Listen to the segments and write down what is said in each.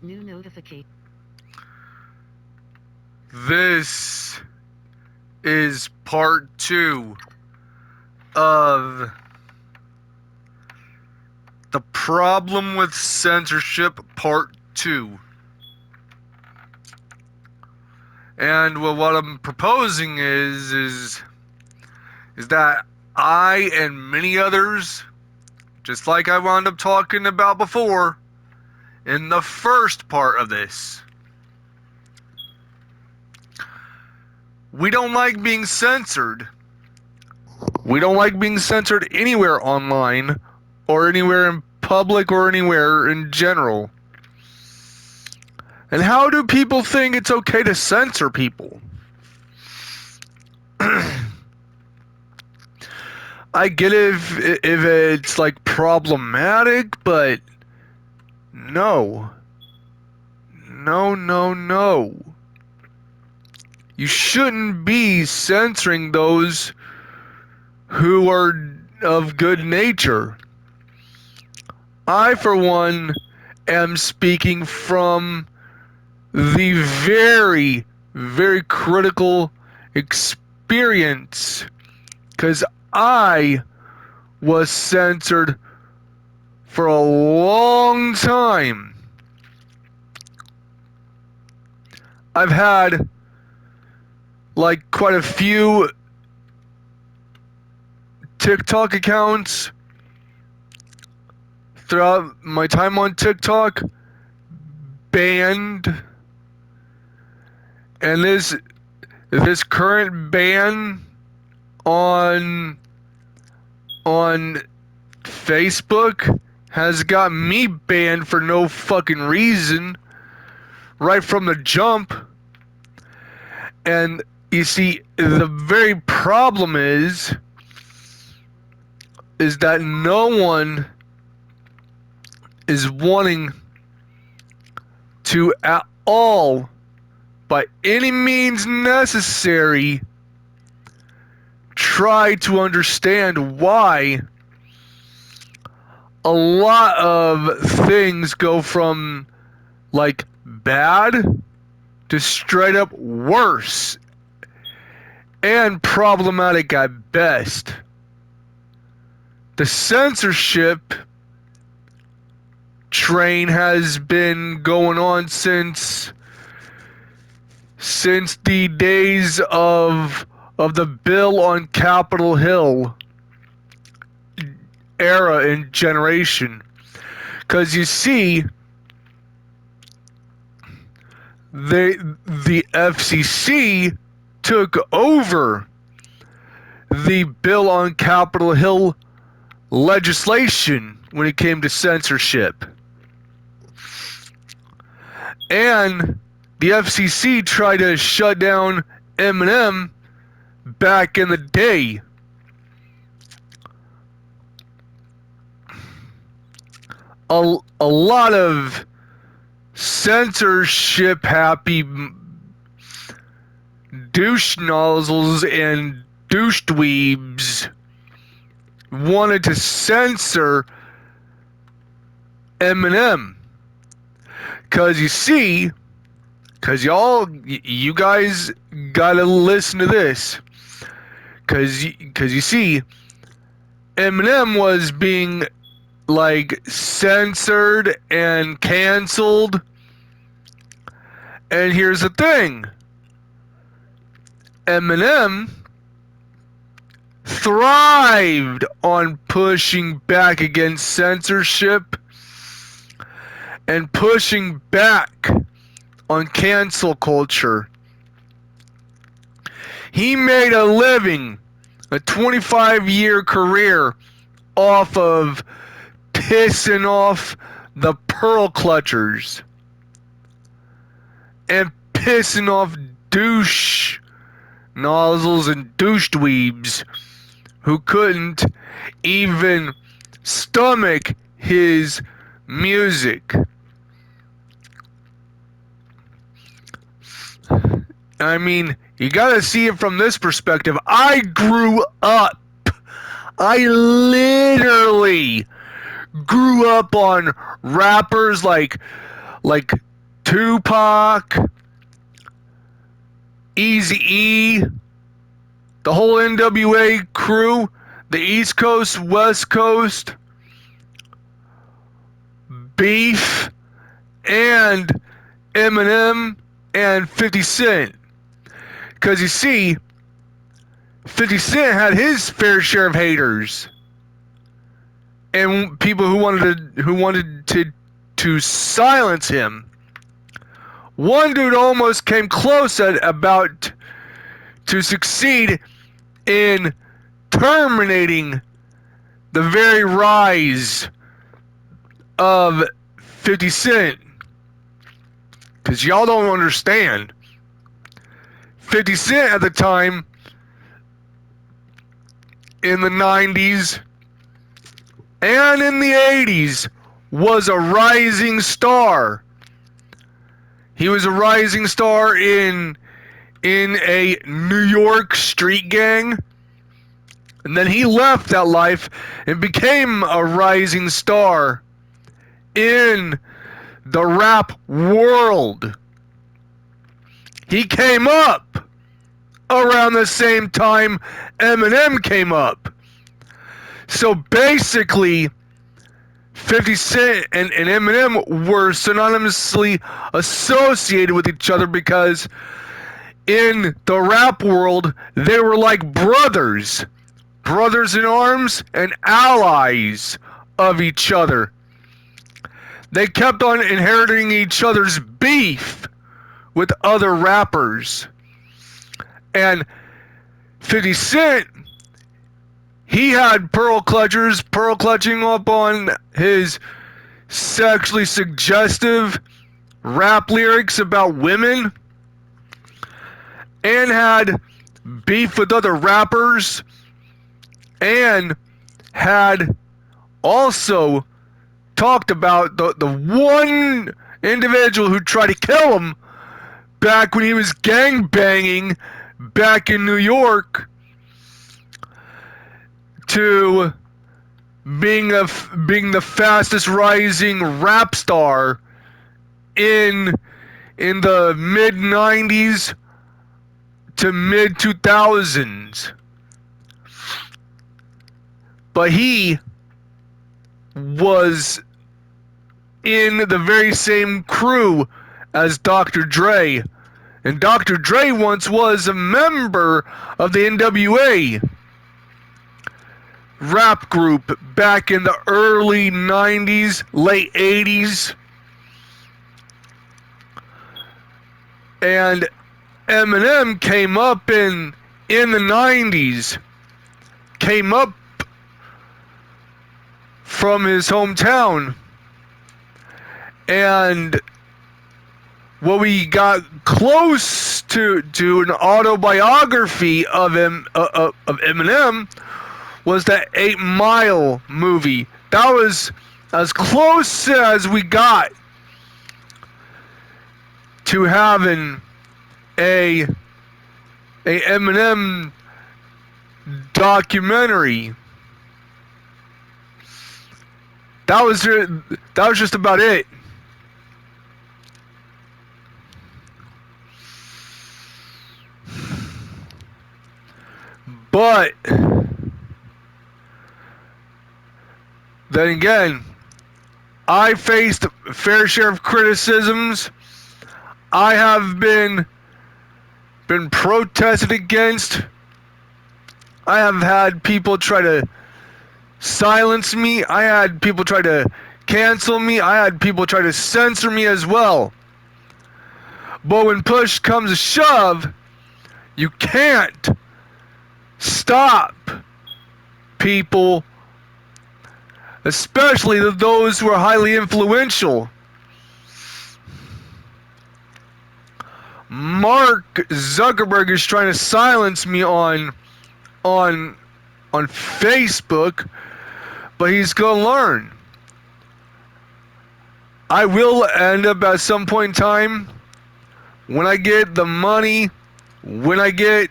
New notification. This is part 2 of the problem with censorship, part 2. And what I'm proposing is that I and many others, just like I wound up talking about before in the first part of this, we don't like being censored. We don't like being censored anywhere online or anywhere in public or anywhere in general. And how do people think it's okay to censor people? I get if it's like problematic, but no. No. You shouldn't be censoring those who are of good nature. I, for one, am speaking from the very, very critical experience, because I was censored for a long time. I've had like quite a few TikTok accounts throughout my time on TikTok banned, and this current ban on Facebook has got me banned for no fucking reason right from the jump. And you see, the very problem is that no one is wanting to at all, by any means necessary, try to understand why a lot of things go from like bad to straight up worse and problematic at best. The censorship train has been going on since the days of the bill on Capitol Hill era and generation. Because you see, the FCC took over the bill on Capitol Hill legislation when it came to censorship. And the FCC tried to shut down Eminem back in the day. A lot of censorship happy douche nozzles and douche dweebs wanted to censor Eminem. Cause you see, you guys gotta listen to this. Cause you see, Eminem was being like censored and canceled. And here's the thing. Eminem thrived on pushing back against censorship and pushing back on cancel culture. He made a living, a 25-year career, off of pissing off the pearl clutchers and pissing off douche nozzles and douche dweebs who couldn't even stomach his music. I mean, you gotta see it from this perspective. I literally grew up on rappers like Tupac, Eazy-E, the whole NWA crew, the East Coast, West Coast, Beef, and Eminem and 50 Cent. Because you see, 50 Cent had his fair share of haters and people who wanted to silence him. One dude almost came close about to succeed in terminating the very rise of 50 Cent. Because y'all don't understand. 50 Cent at the time, in the 90s and in the 80s, was a rising star. He was a rising star in a New York street gang. And then he left that life and became a rising star in the rap world. He came up around the same time Eminem came up. So basically, 50 Cent and Eminem were synonymously associated with each other because in the rap world, they were like brothers. Brothers in arms and allies of each other. They kept on inheriting each other's beef with other rappers. And 50 Cent, he had pearl clutching up on his sexually suggestive rap lyrics about women, and had beef with other rappers, and had also talked about the one individual who tried to kill him back when he was gangbanging back in New York, to being the fastest rising rap star in the mid 90s to mid 2000s. But he was in the very same crew as Dr. Dre. And Dr. Dre once was a member of the NWA rap group back in the early 90s, late 80s. And Eminem came up in the 90s. Came up from his hometown. And what we got close to an autobiography of Eminem was that 8 Mile movie. That was as close as we got to having a Eminem documentary. That was just about it. But then again, I faced a fair share of criticisms. I have been protested against. I have had people try to silence me. I had people try to cancel me. I had people try to censor me as well. But when push comes to shove, you can't stop people, especially those who are highly influential. Mark Zuckerberg is trying to silence me on Facebook, but he's gonna learn. I will end up at some point in time, when I get the money, when I get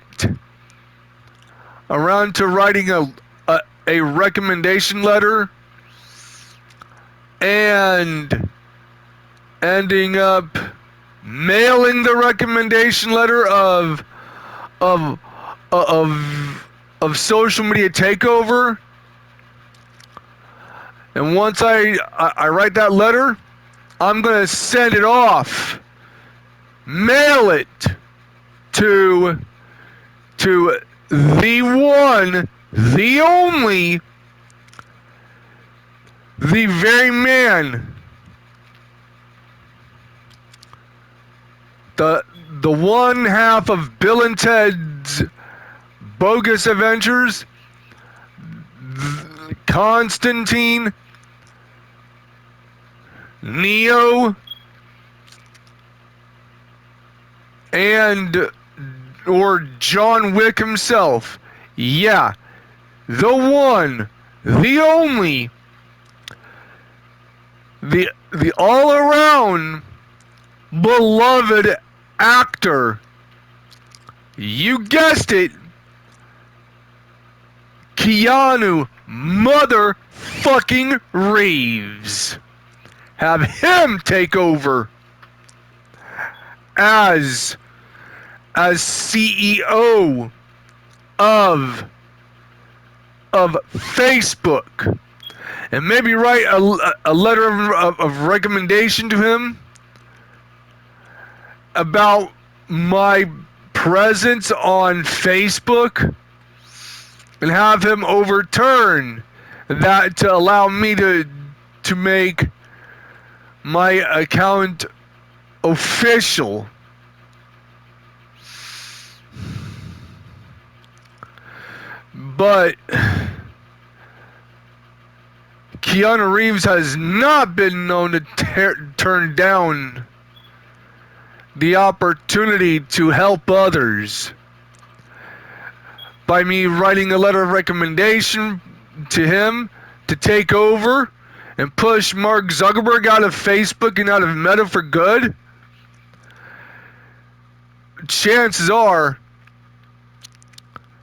around to writing a recommendation letter, and ending up mailing the recommendation letter of of social media takeover. And once I write that letter, I'm gonna send it off, mail it to the one, the only, the very man, the one half of Bill and Ted's Bogus Adventures, Constantine, Neo, and or John Wick himself. Yeah, the one, the only, the all around beloved actor. You guessed it, Keanu motherfucking Reeves. Have him take over as CEO of Facebook, and maybe write a letter of recommendation to him about my presence on Facebook, and have him overturn that to allow me to make my account official. But Keanu Reeves has not been known to turn down the opportunity to help others. By me writing a letter of recommendation to him to take over and push Mark Zuckerberg out of Facebook and out of Meta for good, chances are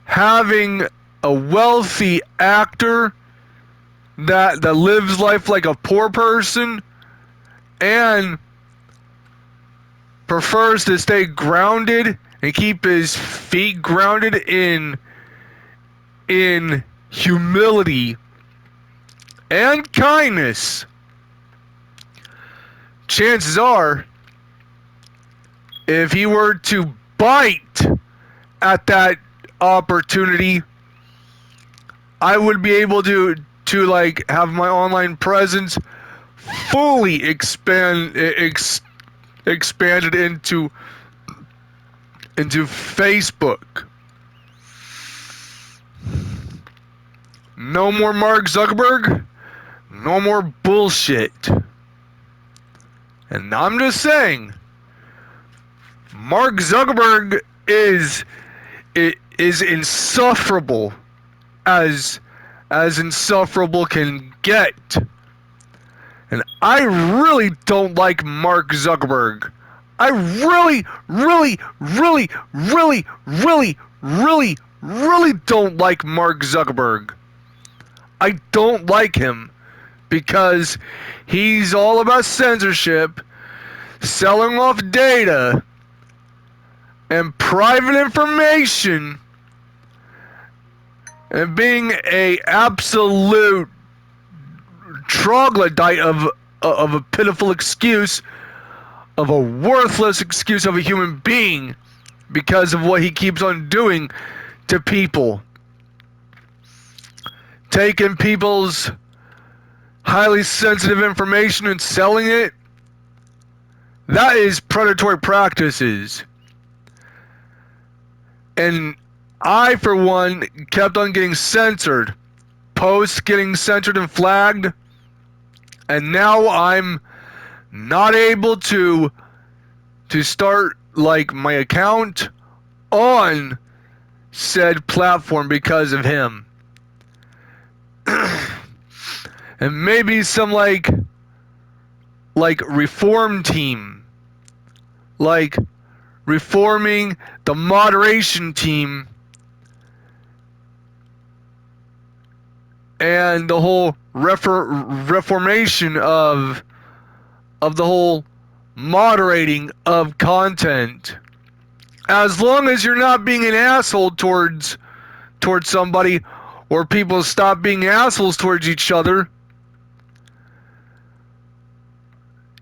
having a wealthy actor that lives life like a poor person and prefers to stay grounded and keep his feet grounded in humility and kindness, chances are, if he were to bite at that opportunity, I would be able to like have my online presence fully expanded into Facebook. No more Mark Zuckerberg, no more bullshit. And I'm just saying, Mark Zuckerberg is insufferable as insufferable can get. And I really don't like Mark Zuckerberg. I really don't like Mark Zuckerberg. I don't like him because he's all about censorship, selling off data and private information, and being a absolute troglodyte of a pitiful excuse, of a worthless excuse of a human being because of what he keeps on doing to people. Taking people's highly sensitive information and selling it. That is predatory practices. And I, for one, kept on getting censored. Posts getting censored and flagged. And now I'm not able to start like my account on said platform because of him. And maybe some like reform team, like reforming the moderation team and the whole reformation of the whole moderating of content. As long as you're not being an asshole towards somebody, or people stop being assholes towards each other,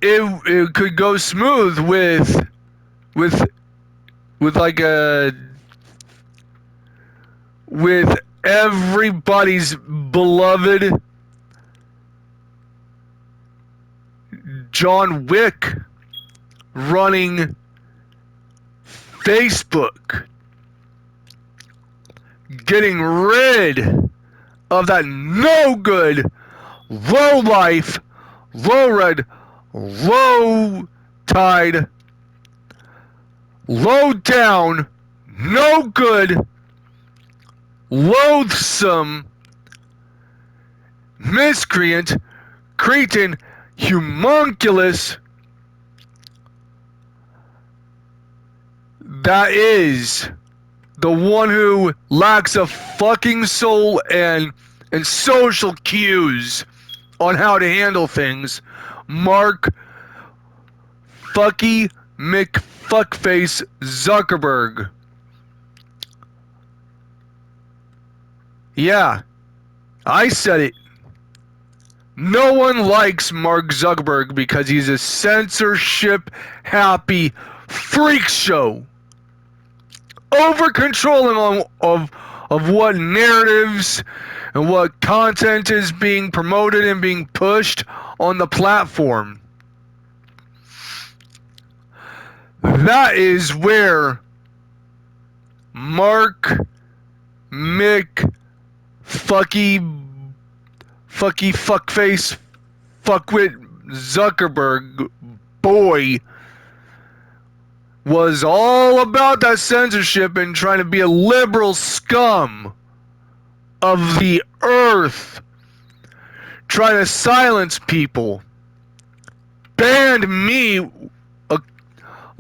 it could go smooth with like with everybody's beloved John Wick running Facebook, getting rid of that no good, low life, low red, low tide, low down, no good, loathsome, miscreant, cretin, homunculus that is the one who lacks a fucking soul and social cues on how to handle things. Mark Fucky McFuckface Zuckerberg. Yeah, I said it. No one likes Mark Zuckerberg because he's a censorship happy freak show. Over controlling of what narratives and what content is being promoted and being pushed on the platform. That is where Mark fuckface fuckwit Zuckerberg boy was all about that censorship and trying to be a liberal scum of the earth, trying to silence people. Banned me,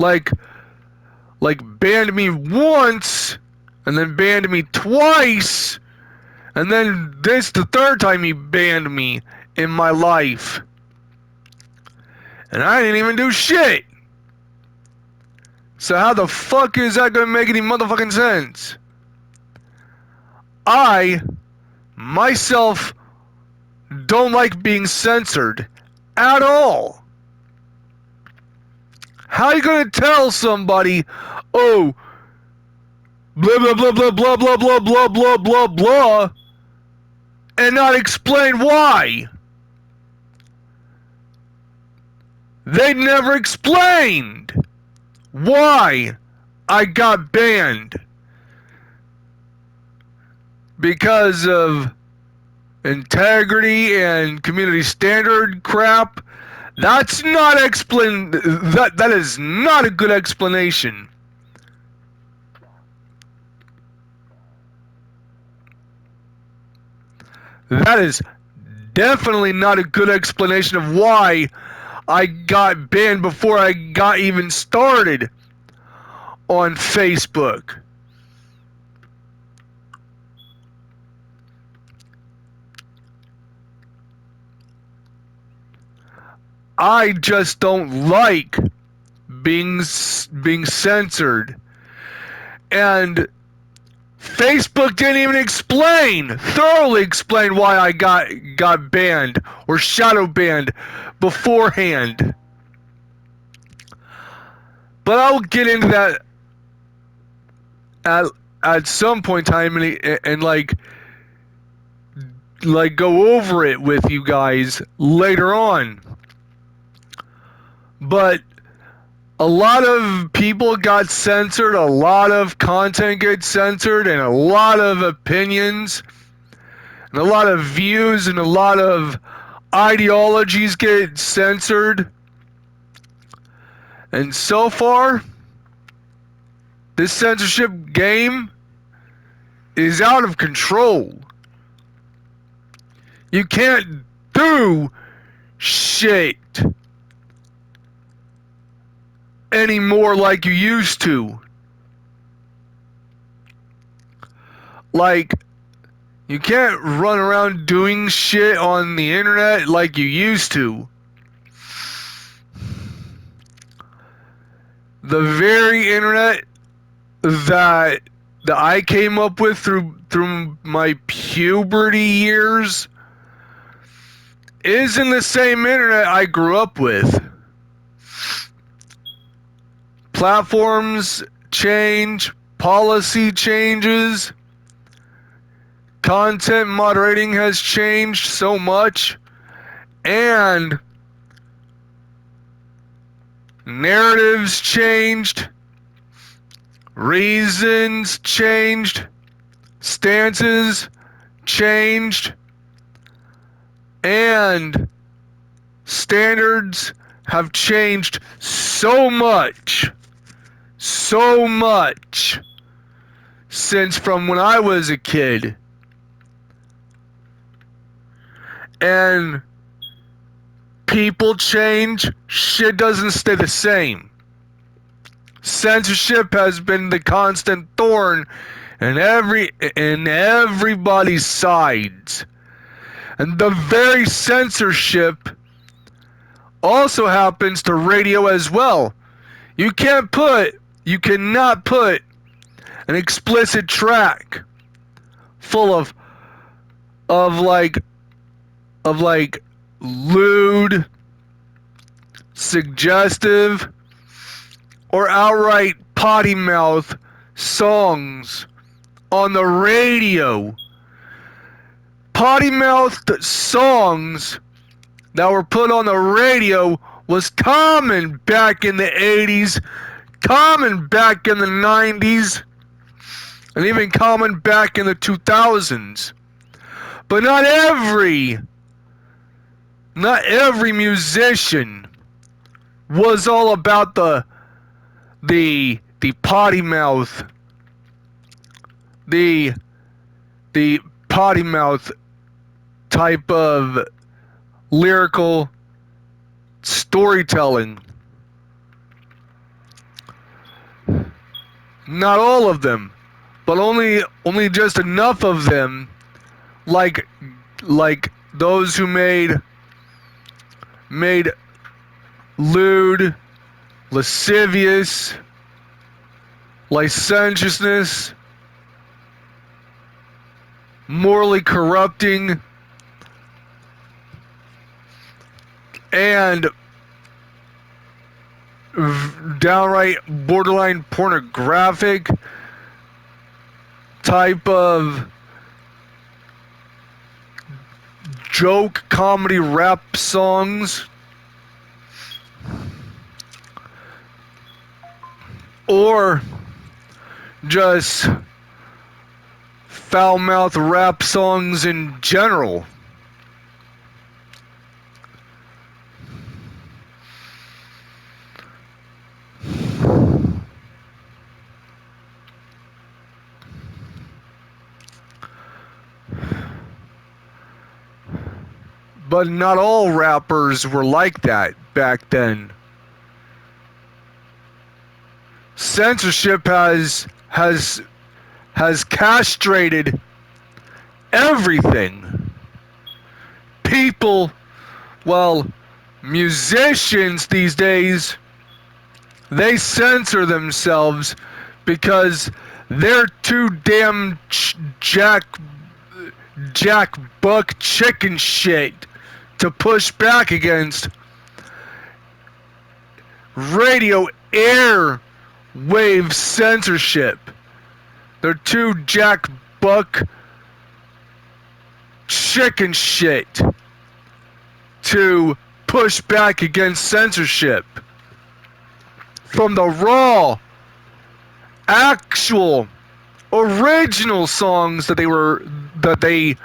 like banned me once, and then banned me twice, and then this the third time he banned me in my life. And I didn't even do shit. So how the fuck is that gonna make any motherfucking sense? I, myself, don't like being censored at all. How are you gonna tell somebody, oh, blah blah blah blah blah blah blah blah blah blah blah, and not explain why? They never explained why I got banned. Because of integrity and community standard crap. That's not that is not a good explanation. That is definitely not a good explanation of why I got banned before I got even started on Facebook. I just don't like being censored. And Facebook didn't even thoroughly explain why I got banned or shadow banned beforehand. But I'll get into that at some point in time and like go over it with you guys later on. But a lot of people got censored, a lot of content gets censored, and a lot of opinions, and a lot of views, and a lot of ideologies get censored. And so far, this censorship game is out of control. You can't do shit anymore like you used to. Like, you can't run around doing shit on the internet like you used to. the very internet that I came up with through my puberty years isn't the same internet I grew up with. Platforms change, policy changes, content moderating has changed so much, and narratives changed, reasons changed, stances changed, and standards have changed so much since from when I was a kid. And people change, shit doesn't stay the same. Censorship has been the constant thorn in everybody's sides. And the very censorship also happens to radio as well. You cannot put an explicit track full of lewd, suggestive, or outright potty mouth songs on the radio. Potty mouthed songs that were put on the radio was common back in the 80s, common back in the 90s, and even common back in the 2000s. But not every musician was all about the potty mouth, the potty mouth type of lyrical storytelling. Not all of them, but only just enough of them, like those who made lewd, lascivious, licentiousness, morally corrupting, and downright borderline pornographic type of joke comedy rap songs, or just foul-mouthed rap songs in general. But not all rappers were like that back then. Censorship has castrated everything. People, musicians these days, they censor themselves because they're too damn jack buck chicken shit to push back against radio air wave censorship. They're too jack buck chicken shit to push back against censorship. From the raw, actual, original songs that they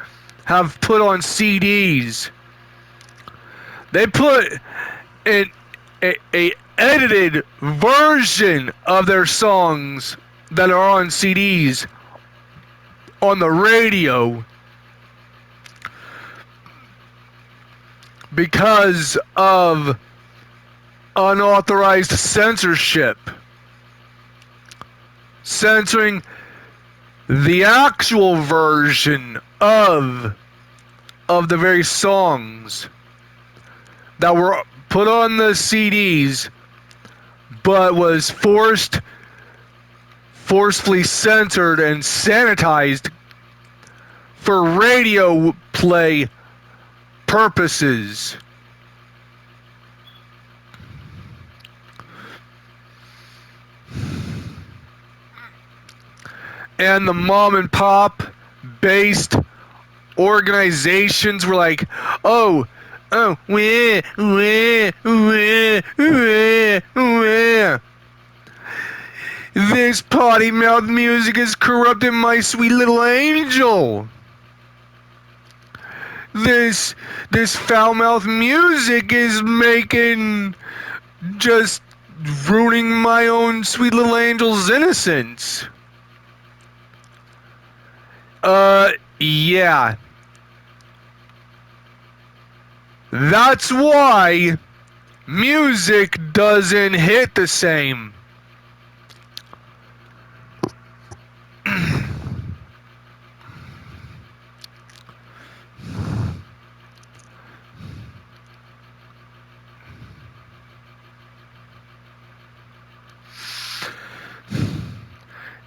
have put on CDs. They put a edited version of their songs that are on CDs on the radio because of unauthorized censorship. Censoring the actual version of the very songs that were put on the CDs but was forcefully censored and sanitized for radio play purposes. And the mom and pop based organizations were like, this potty mouth music is corrupting my sweet little angel. This foul mouth music is just ruining my own sweet little angel's innocence. Yeah. That's why music doesn't hit the same.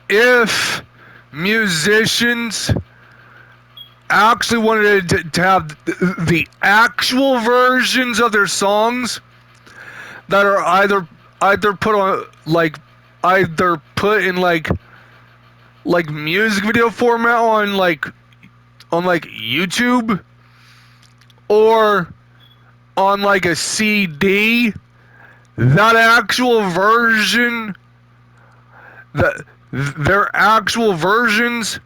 If musicians actually wanted to have the actual versions of their songs that are either put in music video format on YouTube or on a CD, that actual version, their actual versions,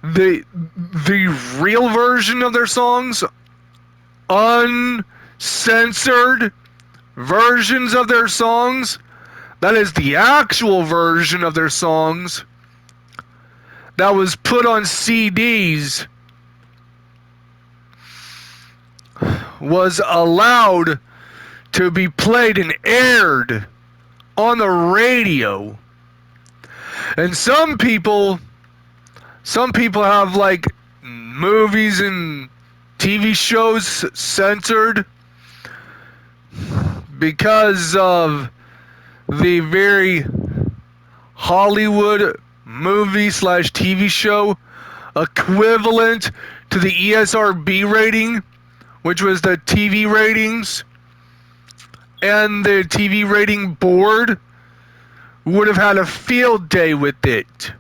the real version of their songs, uncensored versions of their songs, that is the actual version of their songs that was put on CDs, was allowed to be played and aired on the radio. And some people have movies and TV shows censored because of the very Hollywood movie / TV show equivalent to the ESRB rating, which was the TV ratings, and the TV rating board would have had a field day with it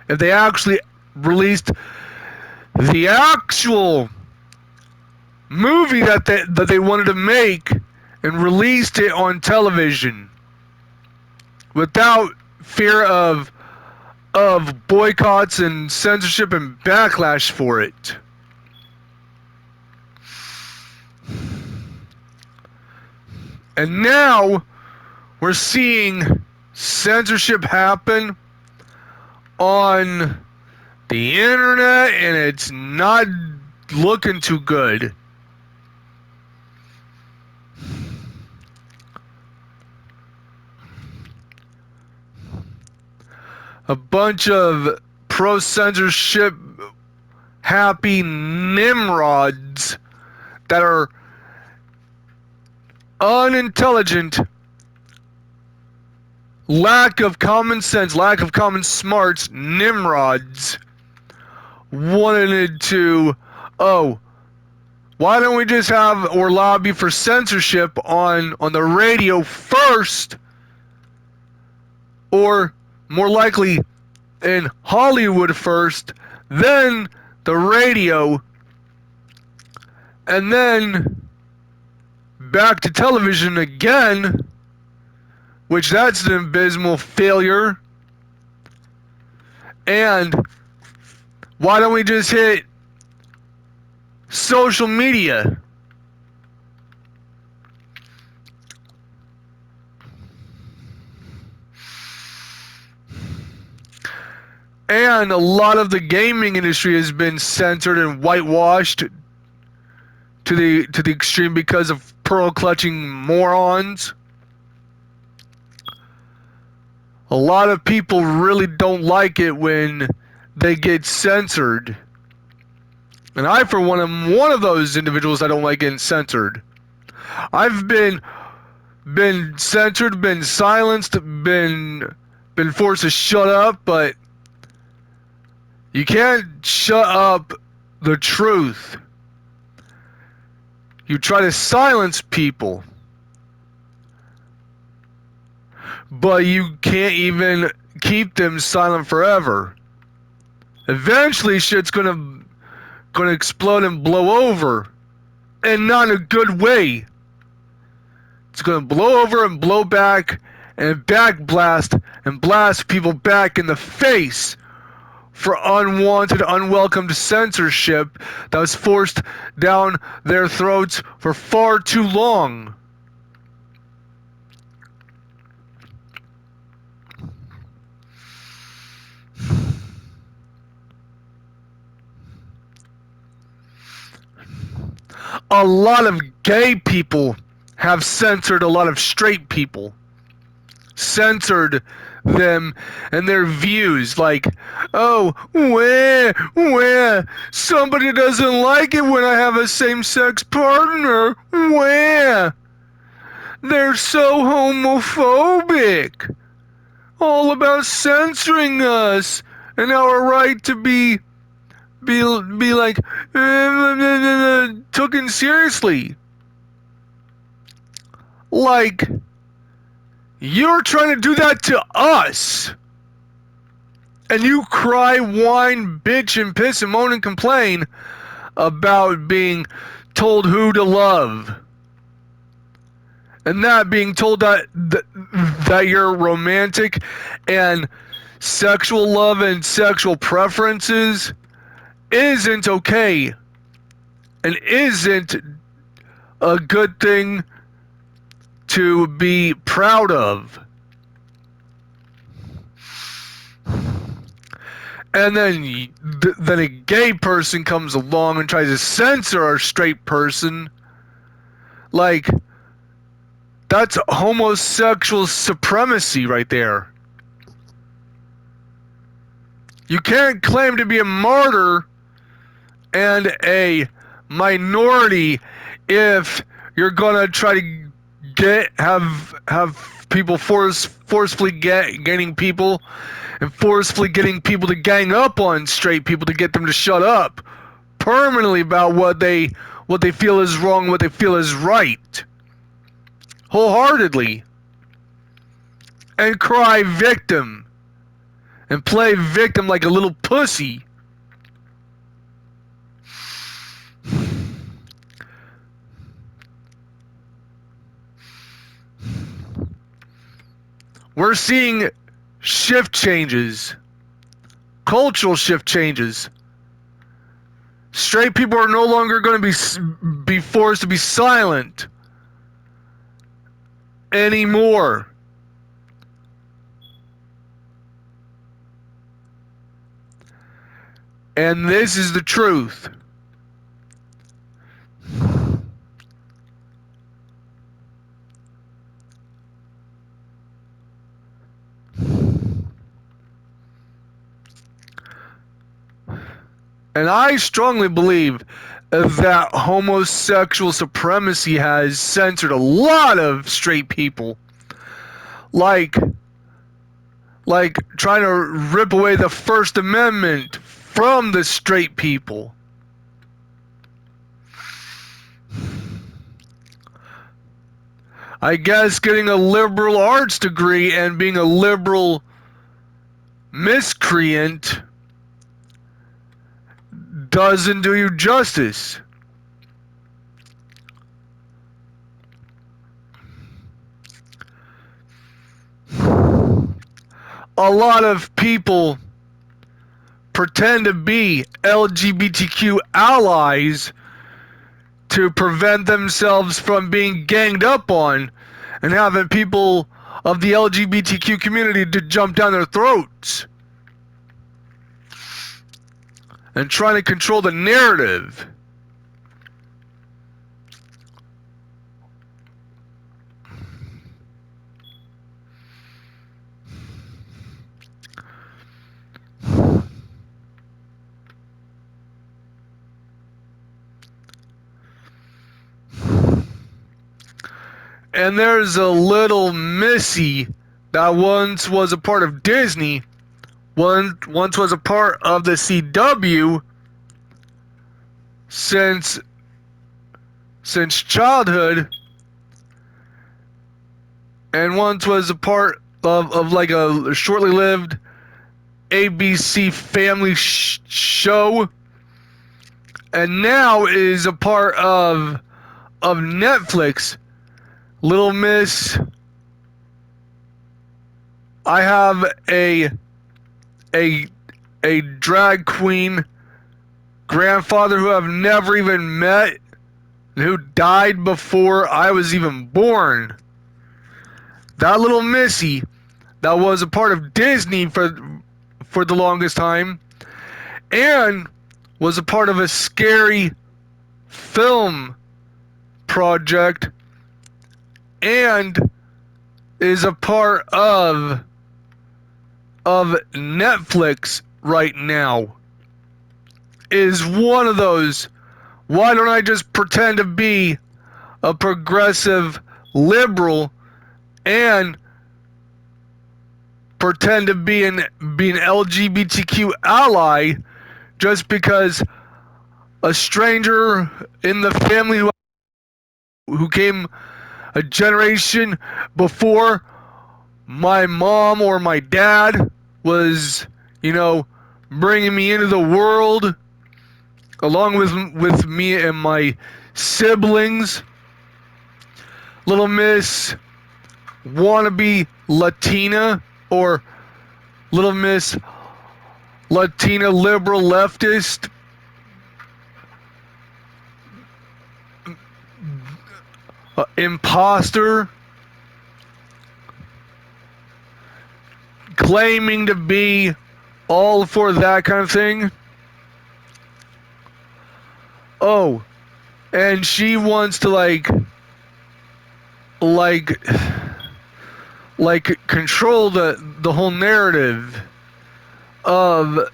if they actually released the actual movie that they wanted to make and released it on television without fear of boycotts and censorship and backlash for it. And now we're seeing censorship happen on the internet, and it's not looking too good. A bunch of pro-censorship happy nimrods that are unintelligent, lack of common sense, lack of common smarts, nimrods wanted to, why don't we just have or lobby for censorship on the radio first, or more likely in Hollywood first, then the radio, and then back to television again, which that's an abysmal failure. And why don't we just hit social media? And a lot of the gaming industry has been censored and whitewashed to the extreme because of pearl clutching morons. A lot of people really don't like it when they get censored. And I, for one, am one of those individuals that don't like getting censored. I've been been censored, been silenced, been forced to shut up, but you can't shut up the truth. You try to silence people, but you can't even keep them silent forever. Eventually shit's gonna explode and blow over, and not in a good way. It's gonna blow over and blow back and back blast and blast people back in the face for unwanted, unwelcomed censorship that was forced down their throats for far too long. A lot of gay people have censored a lot of straight people. Censored them and their views, like, oh, where somebody doesn't like it when I have a same-sex partner, where they're so homophobic, all about censoring us and our right to be like taken seriously. Like, you're trying to do that to us. And you cry, whine, bitch, and piss and moan and complain about being told who to love. And that being told that your romantic and sexual love and sexual preferences isn't okay. And isn't a good thing to be proud of. And then a gay person comes along and tries to censor a straight person. Like, that's homosexual supremacy right there. You can't claim to be a martyr and a minority if you're gonna try to have people forcefully gaining people and forcefully getting people to gang up on straight people to get them to shut up permanently about what they feel is wrong, what they feel is right, wholeheartedly, and cry victim and play victim like a little pussy. We're seeing shift changes, cultural shift changes. Straight people are no longer going to be forced to be silent anymore. And this is the truth. And I strongly believe that homosexual supremacy has censored a lot of straight people. Like trying to rip away the First Amendment from the straight people. I guess getting a liberal arts degree and being a liberal miscreant doesn't do you justice. A lot of people pretend to be LGBTQ allies to prevent themselves from being ganged up on and having people of the LGBTQ community to jump down their throats and trying to control the narrative. And there's a little Missy that once was a part of Disney, once was a part of the CW since childhood, and once was a part of like a shortly lived ABC family show, and now is a part of Netflix. Little Miss, I have a drag queen grandfather who I've never even met, who died before I was even born. That little Missy that was a part of Disney for the longest time, and was a part of a scary film project, and is a part of Netflix right now, is one of those. Why don't I just pretend to be a progressive liberal and pretend to be an LGBTQ ally, just because a stranger in the family who came a generation before my mom or my dad was, bringing me into the world, along with me and my siblings. Little Miss wannabe Latina, or Little Miss Latina liberal leftist, imposter, claiming to be all for that kind of thing. Oh, and she wants to like control the whole narrative of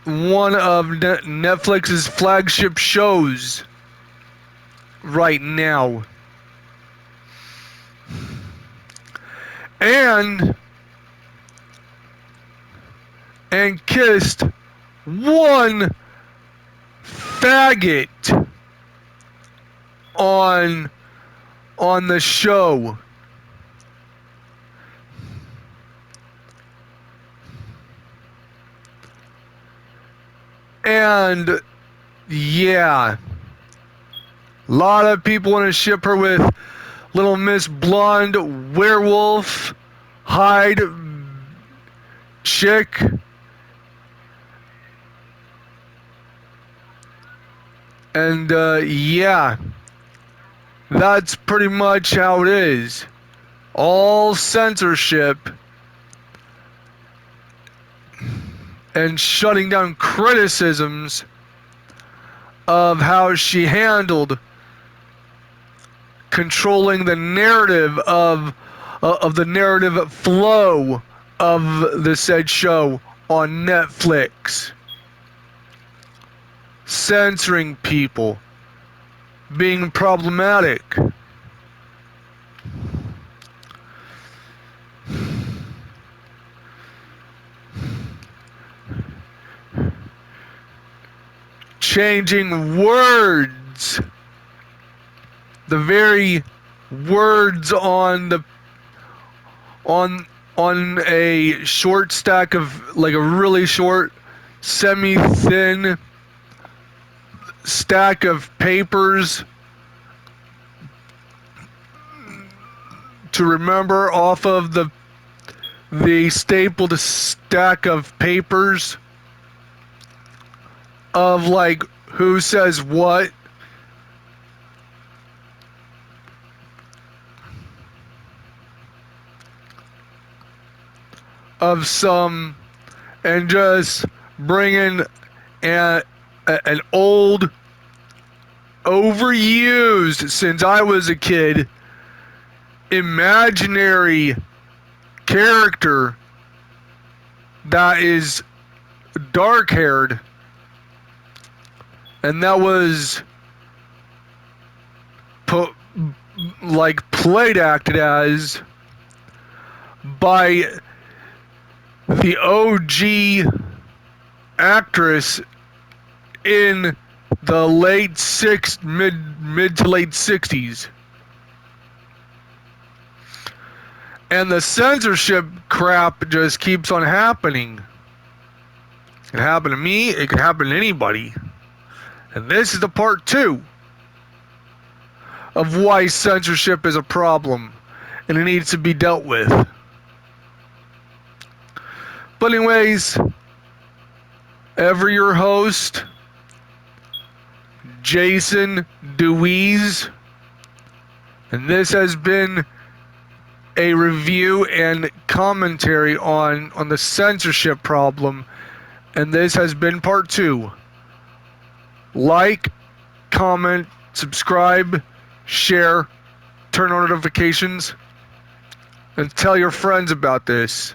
one of Netflix's flagship shows right now. And kissed one faggot on the show. And yeah, a lot of people want to ship her with Little Miss Blonde Werewolf Hide Chick. And yeah, that's pretty much how it is. All censorship and shutting down criticisms of how she handled controlling the narrative of the narrative flow of the said show on Netflix. Censoring people, being problematic. Changing words, the very words on a short stack of, like, a really short, semi-thin stack of papers to remember off of the stapled stack of papers of, like, who says what. Of some, and just bringing an old, overused since I was a kid, imaginary character that is dark-haired, and that was like played acted as by the OG actress in the mid to late 60s. And the censorship crap just keeps on happening. It can happen to me, it can happen to anybody. And this is the part 2 of why censorship is a problem and it needs to be dealt with. But anyways, ever your host, Jason Deweese, and this has been a review and commentary on the censorship problem, and this has been part 2. Like, comment, subscribe, share, turn on notifications, and tell your friends about this.